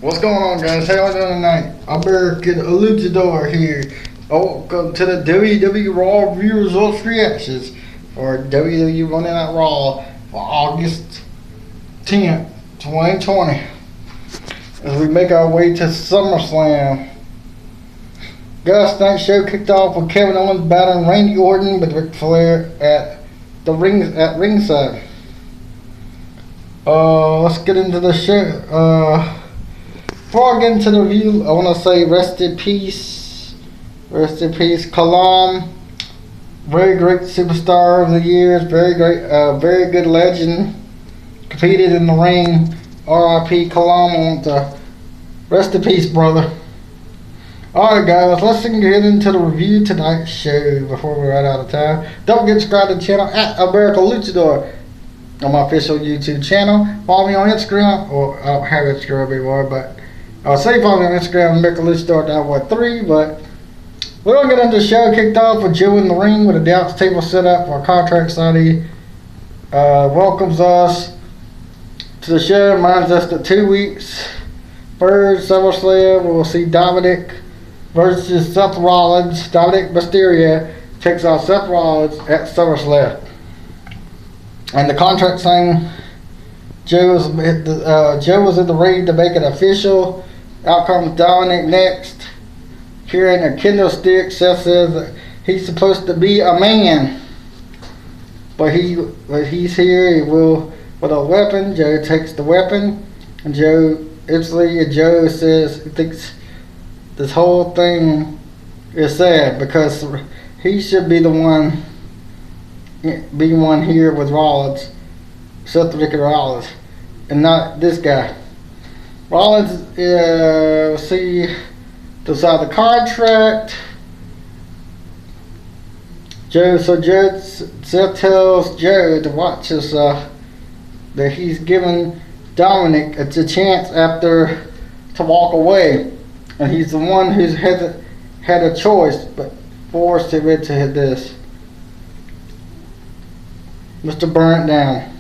What's going on, guys? How y'all doing tonight? American Luchador here. Welcome to the WWE Raw Review Results Reactions for WWE Monday Night Raw for August 10th, 2020. As we make our way to SummerSlam. Guys, tonight's show kicked off with Kevin Owens battling Randy Orton with Ric Flair at ringside. Let's get into the show. Before I get into the review, I want to say rest in peace, Kalam. Very great superstar of the years, very very good legend. Competed in the ring. R.I.P. Kalam. I want to rest in peace, brother. Alright, guys, let's get into the review tonight's show before we run out of time. Don't forget to subscribe to the channel at American Luchador on my official YouTube channel. Follow me on Instagram, or I don't have Instagram anymore, but I'll say follow me on Instagram, American Luchador 913. But we're going to get into the show. Kicked off with Joe in the ring with a announce table set up for a contract signing. Welcomes us to the show. Reminds us that 2 weeks first SummerSlam, we'll see DOMICK versus Seth Rollins. Dominic Mysterio takes on Seth Rollins at SummerSlam. And the contract signing, Joe was in the ring to make it official. Out comes Dominic next, carrying a kendo stick. Seth says that he's supposed to be a man, but he's here. He will with a weapon. Joe takes the weapon, and Joe says he thinks this whole thing is sad because he should be the one here with Rollins, Seth Rollins, and not this guy. Rollins, see, to sign the contract. Seth tells Joe to watch this, that he's given Dominic a chance to walk away. And he's the one who's had a choice, but forced him into this. Mr. Burn It Down.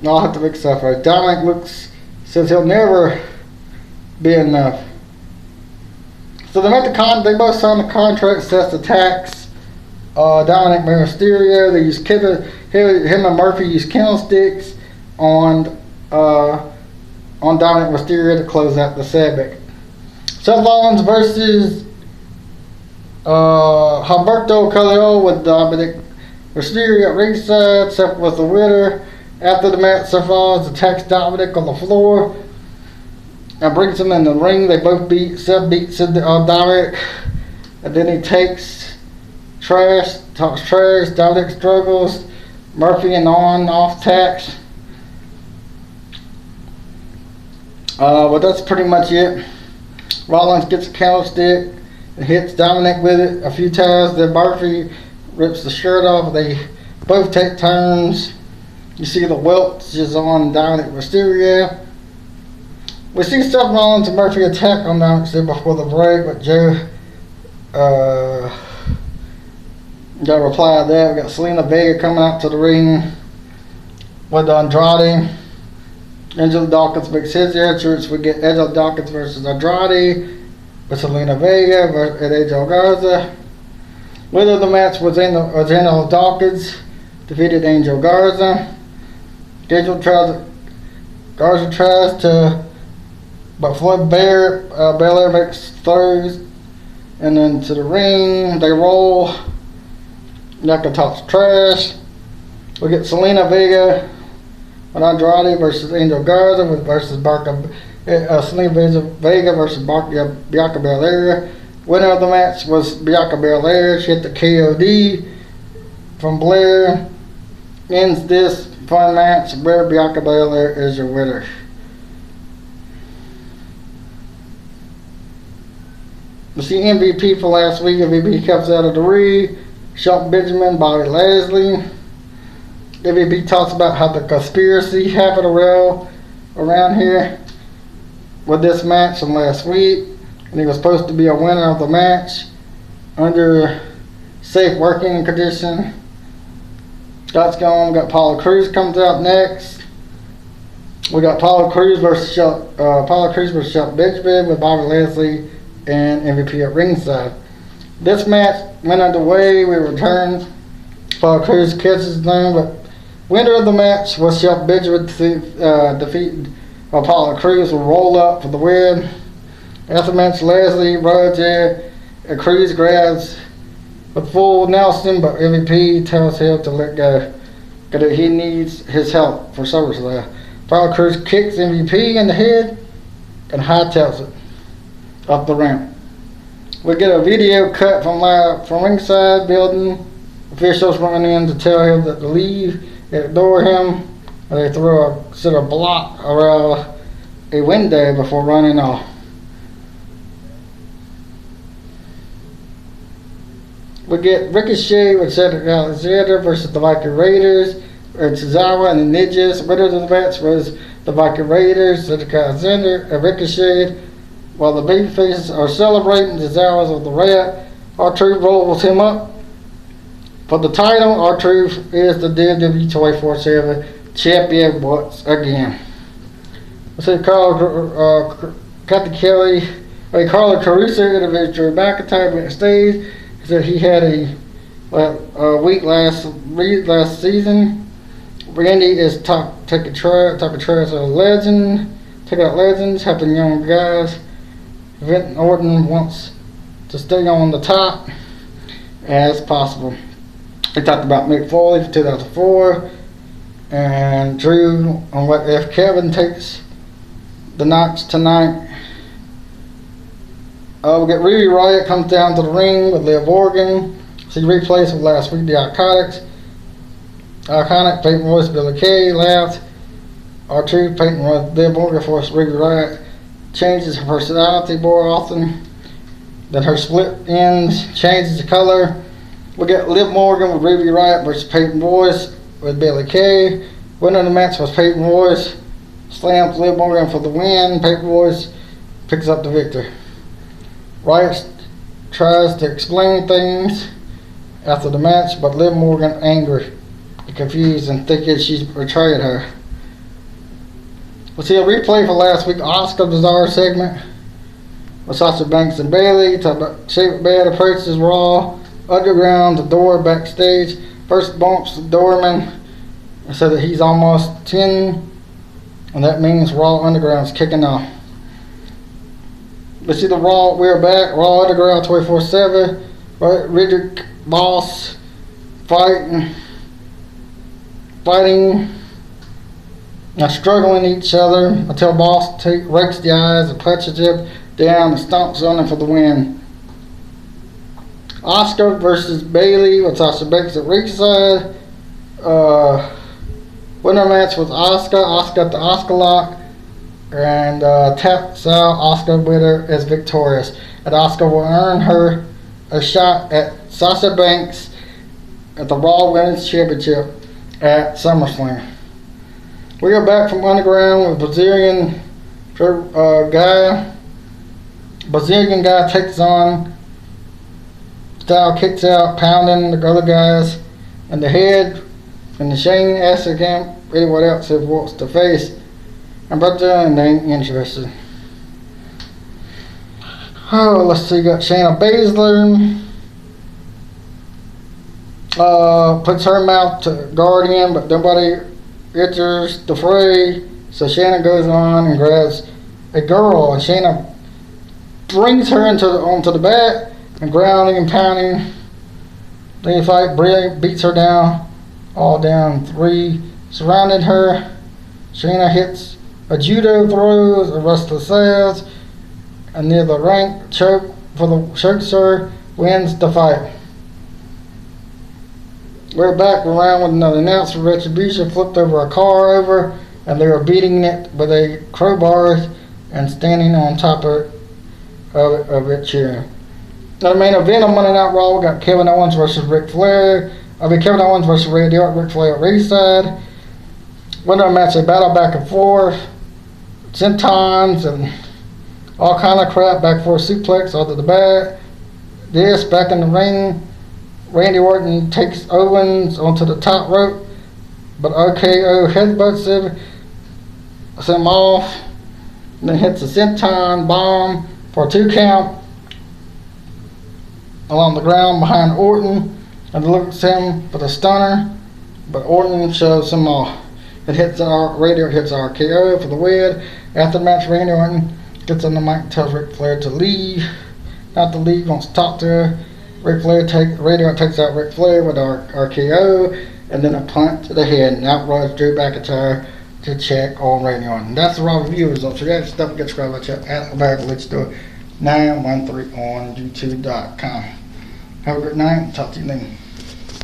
I'll have to mix up right. Dominic says he'll never be enough. So they both signed the contract. Seth attacks Dominic Mysterio. They use him and Murphy use candlesticks on Dominic Mysterio to close out the segment. Seth Rollins versus Humberto Carrillo with Dominic Mysterio at ringside. Seth was the winner. After the match, Seth Rollins attacks Dominic on the floor and brings him in the ring. They both Seth beats Dominic, and then he talks trash. Dominic struggles. Murphy and off attacks. But that's pretty much it. Rollins gets a candlestick and hits Dominic with it a few times. Then Murphy rips the shirt off. They both take turns. You see the welts is on Dominic Mysterio. We see Seth Rollins and Murphy attack on Dominic before the break, but Joe got a reply to that. We got Selena Vega coming out to the ring with Andrade. Angelo Dawkins makes his entrance. We get Angelo Dawkins versus Andrade with Selena Vega and Angel Garza. Winner of the match was Angelo Dawkins, defeated Angel Garza. Garza tries to, but Floyd Belair makes throws, and then to the ring they roll. Naka talks trash. We get Selena Vega and Andrade versus Angel Garza versus Selena Vega versus Bianca Belair. Winner of the match was Bianca Belair. She hit the KOD from Blair. Ends this fun match where Bianca Belair is your winner. We see MVP for last week. MVP comes out of the ring. Shelton Benjamin, Bobby Lashley. MVP talks about how the conspiracy happened around here with this match from last week. And he was supposed to be a winner of the match under safe working condition. That's going. Got Paula Cruz comes out next. We got Apollo Crews versus Shelton Benjamin with Bobby Lashley and MVP at ringside. This match went underway. We returned. Apollo Crews catches his name, but winner of the match was Shelton Benjamin defeated Apollo Crews will roll up for the win. After the match, Lashley runs in and Crews grabs the full Nelson, but MVP tells him to let go because he needs his help for SummerSlam. Apollo Crews kicks MVP in the head and hightails it up the ramp. We get a video cut from ringside building. Officials run in to tell him that to leave. They ignore him, and they throw a sort of block around a window before running off. We get Ricochet with Cedric Alexander versus the Viking Raiders. Cesaro and the Ninjas. Winner of the match was the Viking Raiders, Cedric Alexander, and Ricochet. While the babyfaces are celebrating, Cesaro's of the rat. R-Truth rolls him up. For the title, R-Truth is the WWE 24/7 champion once again. Let's see, Carlo Caruso interviewed Drew McIntyre backstage. He said he had a week last season. Randy is taking trash of legend, taking out legends, helping young guys. Vince Orton wants to stay on the top as possible. He talked about Mick Foley for 2004 and Drew on what if Kevin takes the notch tonight. We get Ruby Riott comes down to the ring with Liv Morgan. She replaced with last week the Iconic Peyton Royce, Billy Kay laughed. R-Truth, Peyton Royce, Liv Morgan forced Ruby Riott changes her personality more often. Then her split ends, changes the color. We get Liv Morgan with Ruby Riott versus Peyton Royce with Billy Kay. Winner of the match was Peyton Royce. Slams Liv Morgan for the win. Peyton Royce picks up the victory. Riott tries to explain things after the match, but Liv Morgan angry, confused, and thinking she's betrayed her. We'll see a replay for last week's Oscar Bizarre segment with Sasha Banks and Bayley. Talk about Shane Bad approaches Raw Underground, the door backstage. First bumps the doorman and said that he's almost 10, and that means Raw Underground's kicking off. Let's see the Raw. We're back. Raw Underground 24/7. Riddick Boss fighting, now struggling each other until Boss rakes the eyes and punches him down and stomps on him for the win. Asuka versus Bayley with Sasha Banks at ringside. Winner match was Asuka. Asuka got the Asuka lock and taps out Asuka winner as victorious. And Asuka will earn her a shot at Sasha Banks at the Raw Women's Championship at SummerSlam. We are back from Underground with Brazilian guy. Brazilian guy takes on. Style kicks out, pounding the other guys in the head. And the Shane asks him anyone else who wants to face. And Brazilian ain't interested. Oh, let's see. Got Shayna Baszler. Puts her mouth to Guardian, but nobody enters the fray. So Shayna goes on and grabs a girl, and Shayna brings her onto the back and grounding and pounding. They fight. Bray beats her down, all down 3. Surrounding her, Shayna hits a judo throws, a restless says, and near the rank choke for the chokeser wins the fight. We're back around with another announcer. Retribution flipped over a car over, and they were beating it with a crowbar and standing on top of it cheering. Now the main event on Monday Night Raw, we got Kevin Owens versus Ric Flair. Kevin Owens versus Randy Orton, Ric Flair at ringside. Winner match, they battle back and forth, sentons and all kind of crap, back and forth suplex onto the back. This back in the ring, Randy Orton takes Owens onto the top rope, but RKO headbutts him him off. Then hits a senton bomb for a 2 count along the ground behind Orton, and looks him for the stunner, but Orton shoves him off. It hits Radio hits RKO for the win. After the match, Randy Orton gets on the mic and tells Ric Flair to leave. Not to leave, wants to talk to her. Radio takes out Ric Flair with RKO, and then a punt to the head, and out runs Drew McIntyre to check on Randy Orton. That's the Raw review results. So guys, don't forget to subscribe at America Let's Do It 913 on YouTube.com. Have a good night. Talk to you later.